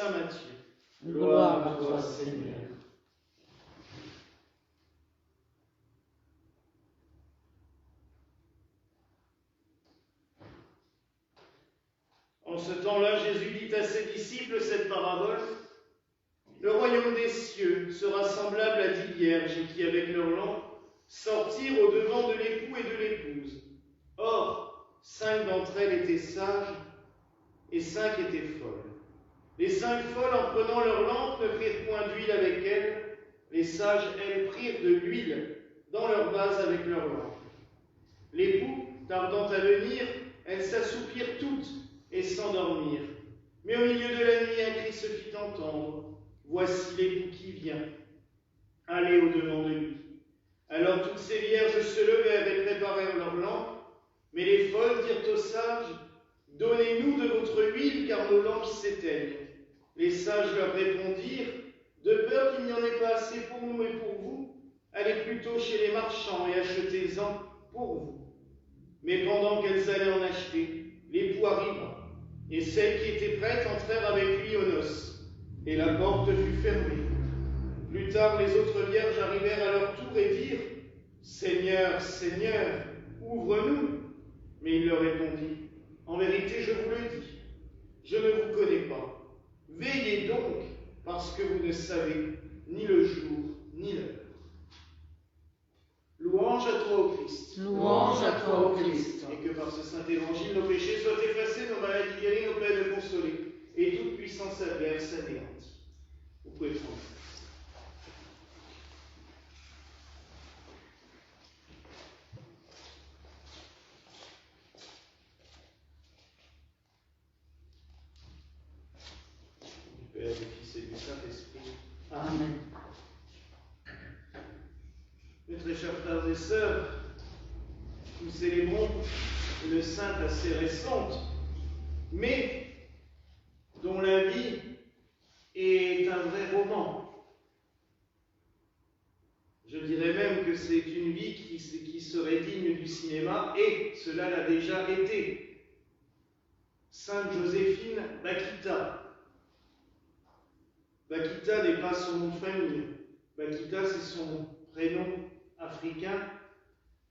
saint Matthieu. Gloire à toi, Seigneur. En ce temps-là, Jésus dit à ses disciples cette parabole. Le royaume des cieux sera semblable à 10 vierges qui, avec leurs lampes, sortirent au-devant de l'époux et de l'épouse. Or, 5 d'entre elles étaient sages et 5 étaient folles. Les 5 folles, en prenant leurs lampes, ne prirent point d'huile avec elles. Les sages, elles, prirent de l'huile dans leurs vases avec leurs lampes. L'époux, tardant à venir, elles s'assoupirent toutes et s'endormirent. Mais au milieu de la nuit, un cri se fit entendre. Voici l'époux qui vient. Allez au-devant de lui. Alors toutes ces vierges se levèrent et préparèrent leurs lampes. Mais les folles dirent aux sages, donnez-nous de votre huile, car nos lampes s'éteignent. Les sages leur répondirent, de peur qu'il n'y en ait pas assez pour nous et pour vous, allez plutôt chez les marchands et achetez-en pour vous. Mais pendant qu'elles allaient en acheter, l'époux arriva, et celles qui étaient prêtes entrèrent avec lui aux noces, et la porte fut fermée. Plus tard, les autres vierges arrivèrent à leur tour et dirent, Seigneur, Seigneur, ouvre-nous. Mais il leur répondit, en vérité, je vous le dis, je ne vous connais pas. Veillez donc, parce que vous ne savez ni le jour, ni l'heure. Louange à toi, ô Christ. Louange à toi, ô Christ. Et que par ce saint évangile, nos péchés soient effacés, nos maladies guéries, nos peines consolées, et toute puissance adverse anéantie. Vous pouvez prendre. Du Père, du Fils et du Saint-Esprit. Amen. Mes très chers frères et sœurs, nous célébrons une sainte assez récente, mais dont la vie est un vrai roman. Je dirais même que c'est une vie qui serait digne du cinéma, et cela l'a déjà été. Sainte Joséphine Bakhita. Bakhita n'est pas son nom de famille. Bakhita, c'est son prénom africain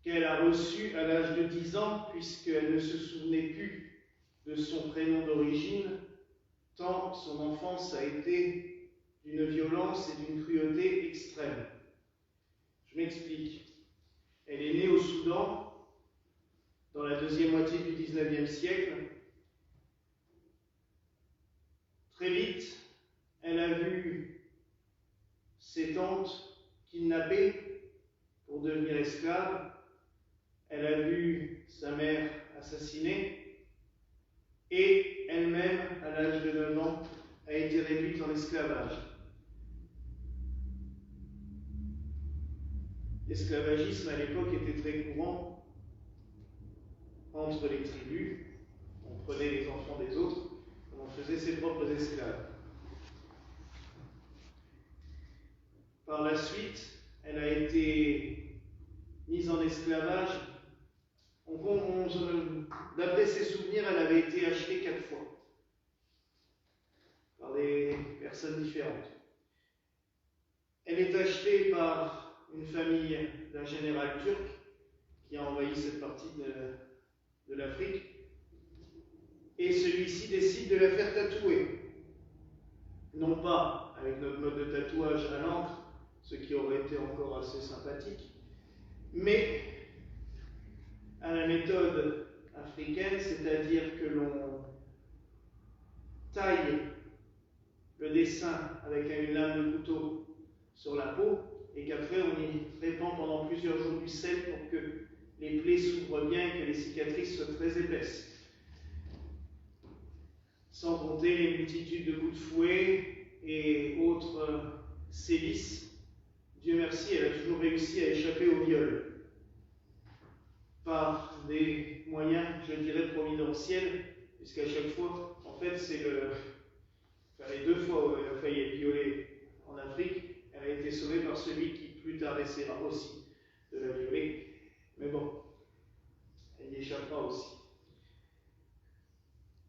qu'elle a reçu à l'âge de 10 ans, puisqu'elle ne se souvenait plus de son prénom d'origine, tant son enfance a été d'une violence et d'une cruauté extrême. Je m'explique. Elle est née au Soudan, dans la deuxième moitié du XIXe siècle. Très vite, elle a vu ses tantes kidnappées pour devenir esclaves. Elle a vu sa mère assassinée et elle-même, à l'âge de 9 ans, a été réduite en esclavage. L'esclavagisme à l'époque était très courant entre les tribus. On prenait les enfants des autres, on faisait ses propres esclaves. Par la suite, elle a été mise en esclavage. D'après ses souvenirs, elle avait été achetée 4 fois par des personnes différentes. Elle est achetée par une famille d'un général turc qui a envahi cette partie de l'Afrique, et celui-ci décide de la faire tatouer. Non pas avec notre mode de tatouage à l'encre, ce qui aurait été encore assez sympathique, mais à la méthode africaine, c'est-à-dire que l'on taille le dessin avec une lame de couteau sur la peau et qu'après on y répand pendant plusieurs jours du sel pour que les plaies s'ouvrent bien et que les cicatrices soient très épaisses. Sans compter les multitudes de coups de fouet et autres sévices. Dieu merci, elle a toujours réussi à échapper au viol par des moyens, je dirais, providentiels, puisqu'à chaque fois, en fait, les 2 fois où elle a failli être violée en Afrique, elle a été sauvée par celui qui plus tard essaiera aussi de la violer. Mais bon, elle y échappera aussi.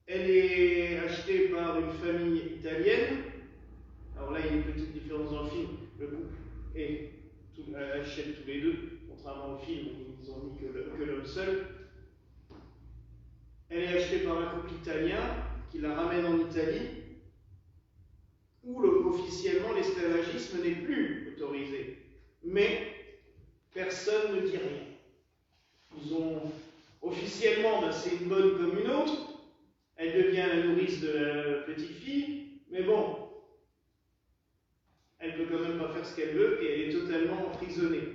Elle est achetée par une famille italienne tous les deux, contrairement au film où ils ont mis que l'homme seul. Elle est achetée par un couple italien qui la ramène en Italie, où officiellement l'esclavagisme n'est plus autorisé. Mais personne ne dit rien. Ils ont officiellement, c'est une bonne comme une autre. Elle devient la nourrice de la petite fille, mais bon, elle peut quand même pas faire ce qu'elle veut et elle est totalement emprisonnée.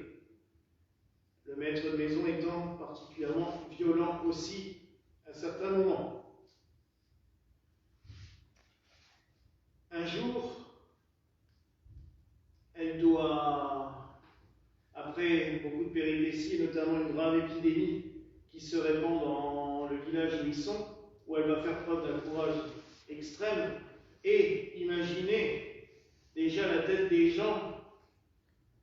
Le maître de maison étant particulièrement violent aussi à certains moments. Un jour, elle doit, après beaucoup de péripéties, notamment une grave épidémie qui se répand dans le village où ils sont, où elle va faire preuve d'un courage extrême, et imaginez déjà la tête des gens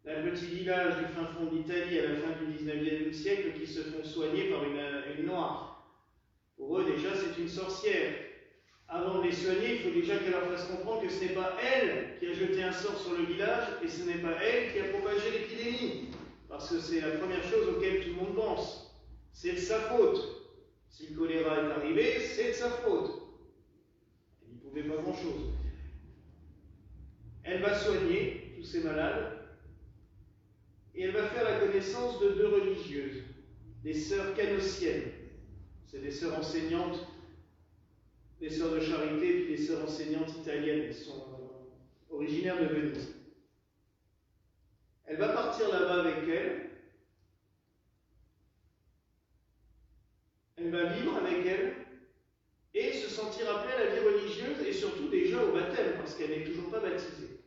d'un petit village du fin fond d'Italie à la fin du 19e siècle qui se font soigner par une noire. Pour eux, déjà, c'est une sorcière. Avant de les soigner, il faut déjà qu'elle leur fasse comprendre que ce n'est pas elle qui a jeté un sort sur le village et ce n'est pas elle qui a propagé l'épidémie. Parce que c'est la première chose auquel tout le monde pense. C'est de sa faute. Si le choléra est arrivé, c'est de sa faute. Elle n'y pouvait pas grand-chose. Elle va soigner tous ces malades et elle va faire la connaissance de deux religieuses, des sœurs canossiennes. C'est des sœurs enseignantes, des sœurs de charité, puis des sœurs enseignantes italiennes. Elles sont originaires de Venise. Elle va partir là-bas avec elle. Elle va vivre avec elle et se sentir appelée à la vie religieuse et surtout déjà au baptême, parce qu'elle n'est toujours pas baptisée.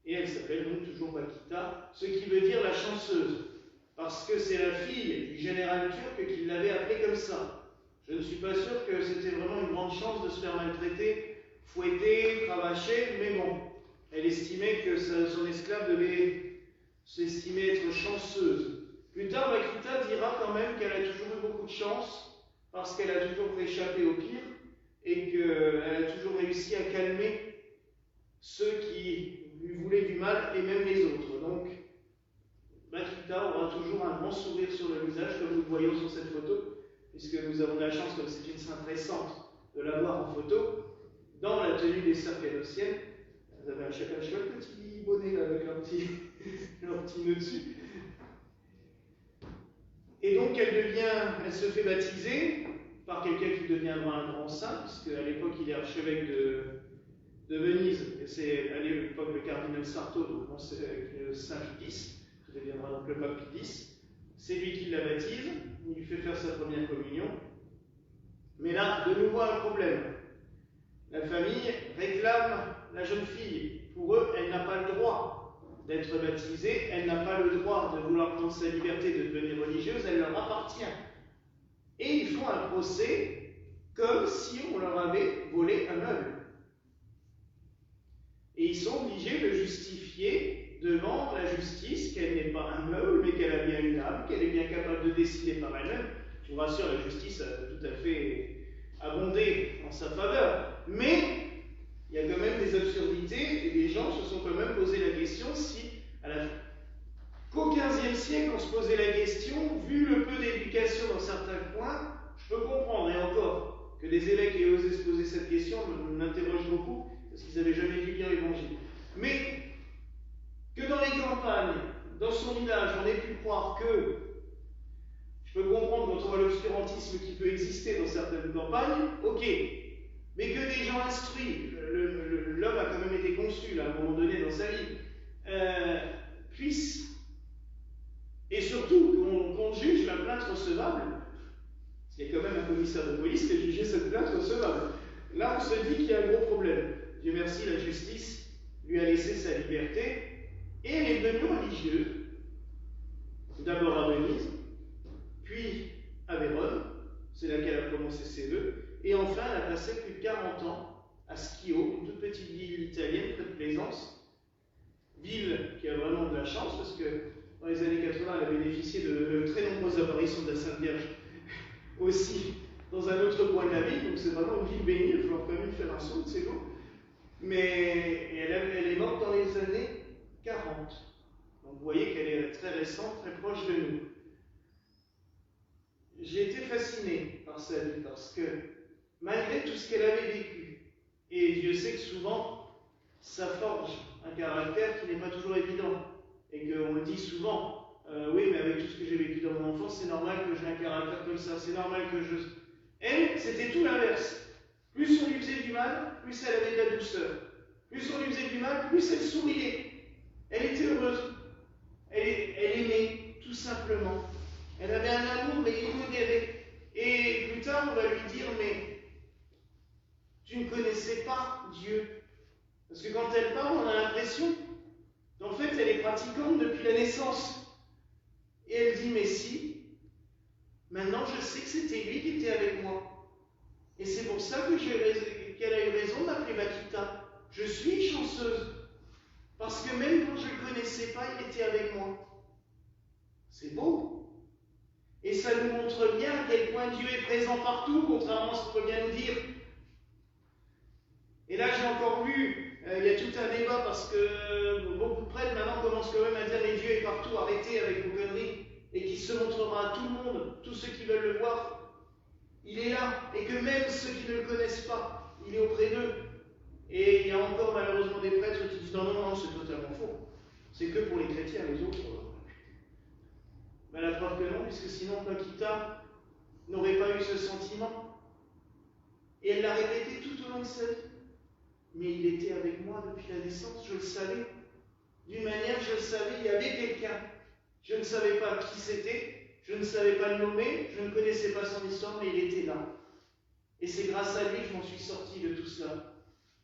Et elle s'appelle donc toujours Paquita, ce qui veut dire la chanceuse, parce que c'est la fille du général turc qui l'avait appelée comme ça. Je ne suis pas sûr que c'était vraiment une grande chance de se faire maltraiter, fouetter, cravacher, mais bon, elle estimait que son esclave devait s'estimer être chanceuse. Plus tard, Paquita dira quand même qu'elle a toujours eu beaucoup de chance, parce qu'elle a toujours échappé au pire, et qu'elle a toujours réussi à calmer ceux qui lui voulaient du mal, et même les autres. Donc, Paquita aura toujours un grand sourire sur le visage, comme nous le voyons sur cette photo, puisque nous avons la chance, comme c'est une sainte récente, de la voir en photo, dans la tenue des sœurs canossiennes. Elles avaient chacun un petit bonnet là, avec leur petit nœud dessus. Et donc elle se fait baptiser par quelqu'un qui deviendra un grand saint, puisque à l'époque il est archevêque de Venise, et c'est à l'époque le cardinal Sarto, donc c'est avec le saint Pie X, qui deviendra donc le pape Pie X. C'est lui qui la baptise, il lui fait faire sa première communion. Mais là, de nouveau un problème. La famille réclame la jeune fille. Pour eux, elle n'a pas le droit d'être baptisée, elle n'a pas le droit de vouloir prendre sa liberté de devenir religieuse, elle leur appartient. Et ils font un procès comme si on leur avait volé un meuble. Et ils sont obligés de justifier devant la justice qu'elle n'est pas un meuble, mais qu'elle a bien une âme, qu'elle est bien capable de décider par elle-même. Je vous rassure, la justice a tout à fait abondé en sa faveur. Mais il y a quand même des absurdités, et les gens se sont quand même posé la question si, qu'au XVe siècle, on se posait la question, vu le peu d'éducation dans certains coins, je peux comprendre, et encore, que des évêques aient osé se poser cette question m'interroge beaucoup, parce qu'ils n'avaient jamais dû lire l'Évangile. Mais que dans les campagnes, dans son village, on ait pu croire que, je peux comprendre quand on voit l'obscurantisme qui peut exister dans certaines campagnes, ok, mais que des gens instruits, l'homme a quand même été conçu là, à un moment donné dans sa vie, puissent, et surtout qu'on juge la plainte recevable, parce qu'il y a quand même un commissaire de police qui a jugé cette plainte recevable. Là, on se dit qu'il y a un gros problème. Dieu merci, la justice lui a laissé sa liberté, et elle est devenue religieuse, d'abord à Venise, puis à Vérone, c'est là qu'elle a prononcé ses vœux, et enfin elle a passé plus de 40 ans à Schio, une toute petite ville italienne près de Plaisance, ville qui a vraiment de la chance, parce que dans les années 80, elle a bénéficié de très nombreuses apparitions de la Sainte Vierge, aussi dans un autre coin de la ville, donc c'est vraiment une ville bénie, il va falloir quand même faire un saut de ces jours. Mais elle est morte dans les années 40. Donc Donc vous voyez qu'elle est très récente, très proche de nous. J'ai été fasciné par sa vie parce que malgré tout ce qu'elle avait vécu, et Dieu sait que souvent ça forge un caractère qui n'est pas toujours évident, et qu'on le dit souvent, oui mais avec tout ce que j'ai vécu dans mon enfance, c'est normal que j'ai un caractère comme ça, c'est normal que je... Elle, c'était tout l'inverse. Plus on lui faisait du mal, plus elle avait de la douceur. Plus on lui faisait du mal, plus elle souriait. Elle était heureuse. Elle aimait, tout simplement. Elle avait un amour, mais immodéré. Et plus tard, on va lui dire, mais tu ne connaissais pas Dieu. Parce que quand elle parle, on a l'impression qu'en fait, elle est pratiquante depuis la naissance. Et elle dit, mais si, maintenant je sais que c'était lui qui était avec moi. Et c'est pour ça qu'elle a eu raison de m'appeler Bakita. Je suis chanceuse. Parce que même quand je ne le connaissais pas, il était avec moi. C'est beau. Et ça nous montre bien à quel point Dieu est présent partout, contrairement à ce qu'on peut bien nous dire. Et là, j'ai encore lu, il y a tout un débat parce que beaucoup de prêtres maintenant commencent quand même à dire mais Dieu est partout, arrêtez avec vos conneries. Et qu'il se montrera à tout le monde, tous ceux qui veulent le voir. Il est là, et que même ceux qui ne le connaissent pas, il est auprès d'eux. Et il y a encore malheureusement des prêtres qui disent non, non, non, c'est totalement faux. C'est que pour les chrétiens, les autres. Mais la preuve que non, puisque sinon Bakita n'aurait pas eu ce sentiment. Et elle l'a répété tout au long de sa vie. Mais il était avec moi depuis la naissance, je le savais. D'une manière, je le savais, il y avait quelqu'un. Je ne savais pas qui c'était. Je ne savais pas le nommer, je ne connaissais pas son histoire, mais il était là. Et c'est grâce à lui que je m'en suis sorti de tout cela.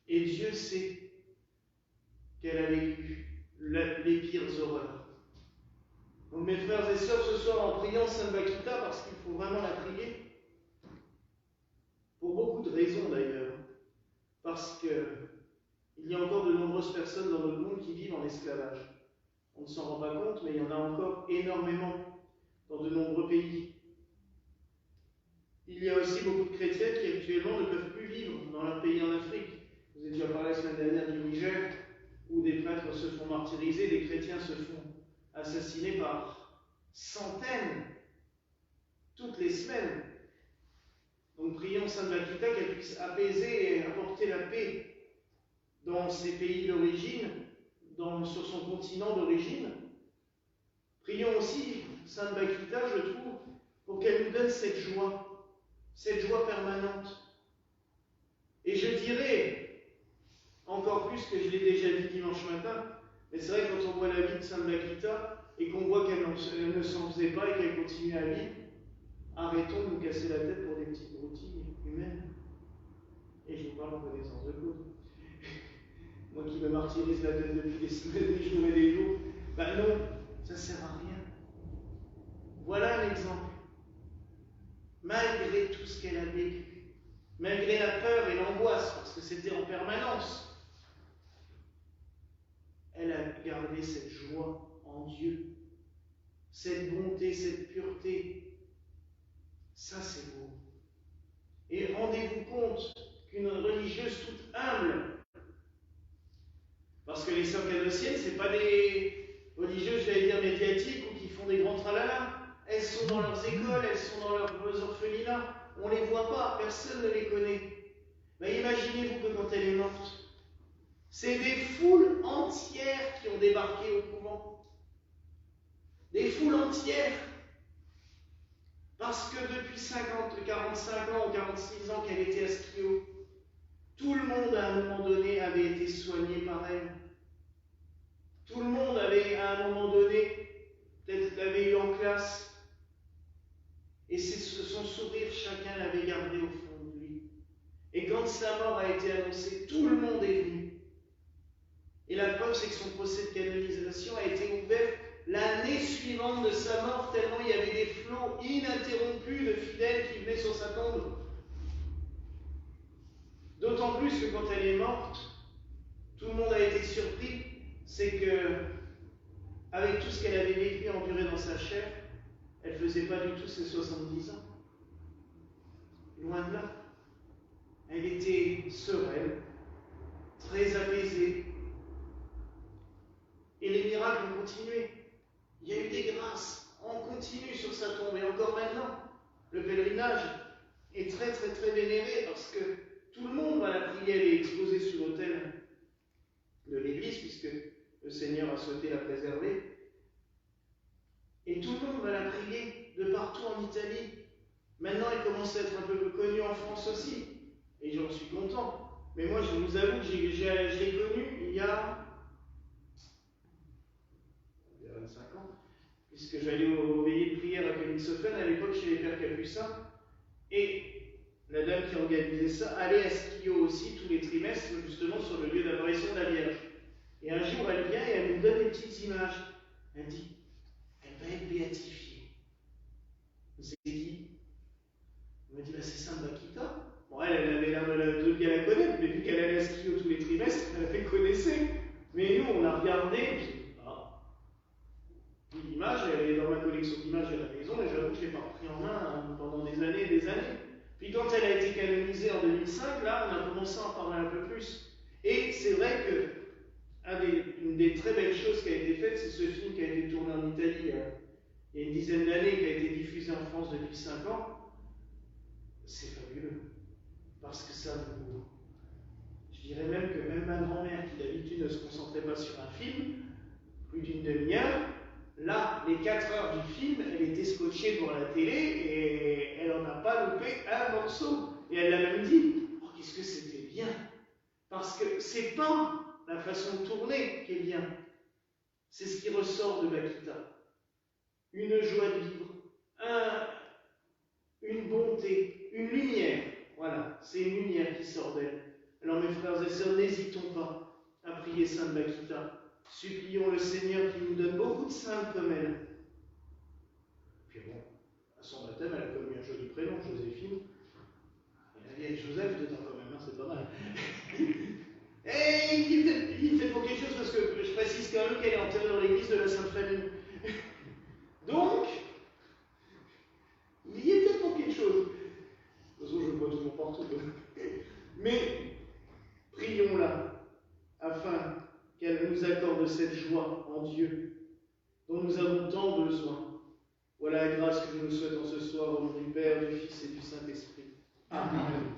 Et Dieu sait qu'elle a vécu les pires horreurs. Donc mes frères et sœurs, ce soir en priant Sainte Bakita, parce qu'il faut vraiment la prier, pour beaucoup de raisons d'ailleurs, parce qu'il y a encore de nombreuses personnes dans notre monde qui vivent en esclavage. On ne s'en rend pas compte, mais il y en a encore énormément dans de nombreux pays. Il y a aussi beaucoup de chrétiens qui actuellement ne peuvent plus vivre dans leur pays en Afrique. Vous avez déjà parlé la semaine dernière du Niger, où des prêtres se font martyriser, des chrétiens se font assassiner par centaines, toutes les semaines. Donc prions Sainte Bakita qu'elle puisse apaiser et apporter la paix dans ses pays d'origine, sur son continent d'origine. Prions aussi Sainte Bakita, je trouve, pour qu'elle nous donne cette joie permanente. Et je dirais, encore plus que je l'ai déjà dit dimanche matin, mais c'est vrai que quand on voit la vie de Sainte Bakita et qu'on voit qu'elle ne s'en faisait pas et qu'elle continue à vivre, arrêtons de nous casser la tête pour des petites broutilles humaines. Et je vous parle en connaissance de cause. Moi qui me martyrise la tête depuis des semaines, des jours et des jours, ben non, ça ne sert à rien. Voilà un exemple. Malgré tout ce qu'elle a vécu, malgré la peur et l'angoisse, parce que c'était en permanence, elle a gardé cette joie en Dieu, cette bonté, cette pureté. Ça, c'est beau. Et rendez-vous compte qu'une religieuse toute humble, parce que les sœurs cappadociennes, ce n'est pas des religieuses, j'allais dire, médiatiques ou qui font des grands tralala. Elles sont dans leurs écoles, elles sont dans leurs orphelinats. On ne les voit pas, personne ne les connaît. Mais imaginez-vous que quand elle est morte, c'est des foules entières qui ont débarqué au couvent. Des foules entières. Parce que depuis 45 ans ou 46 ans qu'elle était à Skio, tout le monde à un moment donné avait été soigné par elle. Tout le monde avait à un moment donné, peut-être l'avait eu en classe. Et son sourire, chacun l'avait gardé au fond de lui. Et quand sa mort a été annoncée, tout le monde est venu. Et la preuve, c'est que son procès de canonisation a été ouvert l'année suivante de sa mort, tellement il y avait des flots ininterrompus de fidèles qui venaient sur sa tombe. D'autant plus que quand elle est morte, tout le monde a été surpris, c'est que, avec tout ce qu'elle avait vécu et enduré dans sa chair, elle ne faisait pas du tout ses 70 ans. Loin de là. Elle était sereine, très apaisée. Et les miracles ont continué. Il y a eu des grâces. On continue sur sa tombe et encore maintenant. Le pèlerinage est très très très vénéré parce que tout le monde va la prier. Elle est exposée sur l'autel de l'église puisque le Seigneur a souhaité la préserver. Et tout le monde va la prier de partout en Italie. Maintenant, elle commence à être un peu connue en France aussi. Et j'en suis content. Mais moi, je vous avoue que je l'ai connue il y a 25 ans, puisque j'allais aux veillées de prière à Königshofen. À l'époque, chez les Pères Capucins. Et la dame qui organisait ça allait à Schio aussi tous les trimestres, justement sur le lieu d'apparition de la Vierge. Et un jour, elle vient et elle nous donne des petites images. Elle dit, elle va être béatifiée. C'est qui? Elle me dit, c'est Sainte Bakita. Bon, elle avait l'air de bien la connaître, mais vu qu'elle allait à Schio tous les trimestres, elle avait connaissé. Mais nous, on a regardé, et puis, l'image, elle est dans ma collection d'images à la maison, et j'avoue que je ne l'ai pas pris en main pendant des années et des années. Puis quand elle a été canonisée en 2005, là, on a commencé à en parler un peu plus. Et c'est vrai que une des très belles choses qui a été faite, c'est ce film qui a été tourné en Italie il y a une dizaine d'années, qui a été diffusé en France depuis 5 ans. C'est fabuleux. Parce que ça vous... Je dirais même que même ma grand-mère, qui d'habitude ne se concentrait pas sur un film, plus d'une demi-heure, là, les 4 heures du film, elle était scotchée devant la télé et elle n'en a pas loupé un morceau. Et elle l'a même dit, oh, qu'est-ce que c'était bien. Parce que c'est pas la façon de tourner qui est bien. C'est ce qui ressort de Bakita. Une joie de vivre, une bonté, une lumière. Voilà, c'est une lumière qui sort d'elle. Alors mes frères et sœurs, n'hésitons pas à prier Sainte Bakita. Supplions le Seigneur qui nous donne beaucoup de saintes comme elle. Puis bon, à son baptême, elle a connu un joli prénom, Joséphine. Et la vieille Joseph dedans quand même, hein, c'est pas mal. Et il fait pour quelque chose parce que je précise quand même qu'elle est enterrée dans l'église de la Sainte Famille. Donc, il y est peut-être pour quelque chose. De toute façon, je le vois toujours partout. Mais prions-la afin qu'elle nous accorde cette joie en Dieu dont nous avons tant besoin. Voilà la grâce que je nous souhaitons ce soir au nom du Père, du Fils et du Saint-Esprit. Amen.